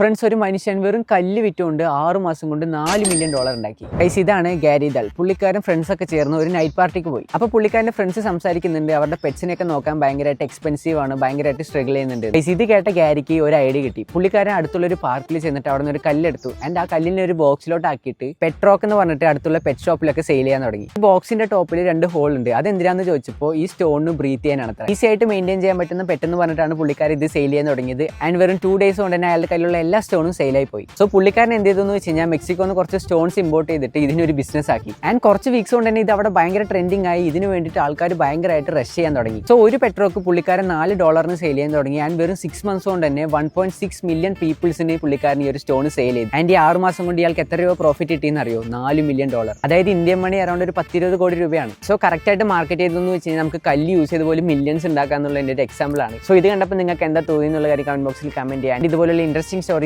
Friends, ഒരു മനുഷ്യൻ വെറും കല്ല് വിറ്റുകൊണ്ട് 6 മാസം കൊണ്ട് $4 മില്യൺ ഉണ്ടാക്കി. ഗൈസ്, ഇതാണ് ഗാരി ദാൽ. പുള്ളിക്കാരൻ ഫ്രണ്ട്സ് ഒക്കെ ചേർന്ന് ഒരു നൈറ്റ് പാർട്ടിക്ക് പോയി. അപ്പോൾ പുള്ളിക്കാരൻ്റെ ഫ്രണ്ട്സ് സംസാരിക്കുന്നുണ്ട്, അവരുടെ പെറ്റ്സിനെയൊക്കെ നോക്കാൻ ഭയങ്കരമായിട്ട് എക്സ്പെൻസീവ് ആണ്, ഭയങ്കരമായിട്ട് സ്ട്രഗിൾ ചെയ്യുന്നുണ്ട്. ഗൈസ്, ഇത് കേട്ട ഗാരിക്ക് ഒരു ഐഡിയ കിട്ടി. പുള്ളിക്കാരൻ അടുത്തുള്ള ഒരു പാർക്കിൽ ചെന്നിട്ട് അവിടെ നിന്ന് ഒരു കല്ലെടുത്തു ആൻഡ് ആ കല്ലിനെ ഒരു ബോക്സിലോട്ട് ആക്കിയിട്ട് പെട്രോക്ക് എന്ന് പറഞ്ഞിട്ട് അടുത്തുള്ള പെറ്റ് ഷോപ്പിലൊക്കെ സെയിൽ ചെയ്യാൻ തുടങ്ങി. ഈ ബോക്സിന്റെ ടോപ്പിൽ 2 ഹോൾ ഉണ്ട്. അതെന്തിനാന്ന് ചോദിച്ചപ്പോൾ ഈ സ്റ്റോണിന് ബ്രീത്ത് ചെയ്യാനാണ്. ഈസി ആയിട്ട് മെയിൻറ്റെയിൻ ചെയ്യാൻ പറ്റുന്ന പെട്ടെന്ന് പറഞ്ഞിട്ടാണ് പുള്ളിക്കാരൻ ഇത് സെയിൽ ചെയ്യാൻ തുടങ്ങിയത്. ആൻഡ് വെറും 2 ഡേയ്സ് കൊണ്ട് തന്നെ അയാളുടെ കയ്യിലുള്ള എല്ലാ സ്റ്റോണും സെയിലായി പോയി. സോ പുള്ളിക്കാരൻ എന്ത് ചെയ്തെന്ന് വെച്ച് കഴിഞ്ഞാൽ മെക്സിക്കോന്ന് കുറച്ച് സ്റ്റോൺസ് ഇമ്പോർട്ട് ചെയ്തിട്ട് ഇതിനൊരു ബിസിനസ് ആക്കി. ആൻഡ് കുറച്ച് വീക്സ് കൊണ്ട് തന്നെ ഇത് അവിടെ ഭയങ്കര ട്രെൻഡിങ് ആയി. ഇതിന് വേണ്ടിയിട്ട് ആൾക്കാർ ഭയങ്കരമായിട്ട് റഷ് ചെയ്യാൻ തുടങ്ങി. സോ ഒരു പെട്രോക്ക് പുള്ളിക്കാരൻ $4 സെയിൽ ചെയ്യാൻ തുടങ്ങി. ആൻഡ് വെറും 6 മന്ത്സ് കൊണ്ട് തന്നെ 1.6 മില്യൺ പീപ്പിൾസിന് പുള്ളിക്കാരൻ ഈ ഒരു സ്റ്റോൺ സെയിൽ ചെയ്തു. ആൻഡ് ഈ 6 മാസം കൊണ്ട് ഇയാൾക്ക് എത്ര രൂപ പ്രോഫിറ്റ് കിട്ടിയെന്ന് അറിയോ? $4 മില്യൺ. അതായത് ഇന്ത്യൻ മണി അറൗണ്ട് ഒരു 10-20 കോടി രൂപയാണ്. സോ കറക്റ്റ് ആയിട്ട് മാർക്കറ്റ് ചെയ്തെന്ന് വെച്ച് കഴിഞ്ഞാൽ നമുക്ക് കല്ല് യൂസ് ചെയ്ത് പോലും മില്യൺസ് ഉണ്ടാക്കാന്നുള്ള എൻ്റെ ഒരു എക്സാമ്പിൾ ആണ്. സോ ഇത് കണ്ടപ്പോൾ നിങ്ങൾക്ക് എന്താ തോന്നി എന്നുള്ള കാര്യം കമന്റ് ബോക്സിൽ കമന്റ് ചെയ്യാൻ. ഇതുപോലുള്ള ഇൻട്രസ്റ്റിംഗ് സ്റ്റോറി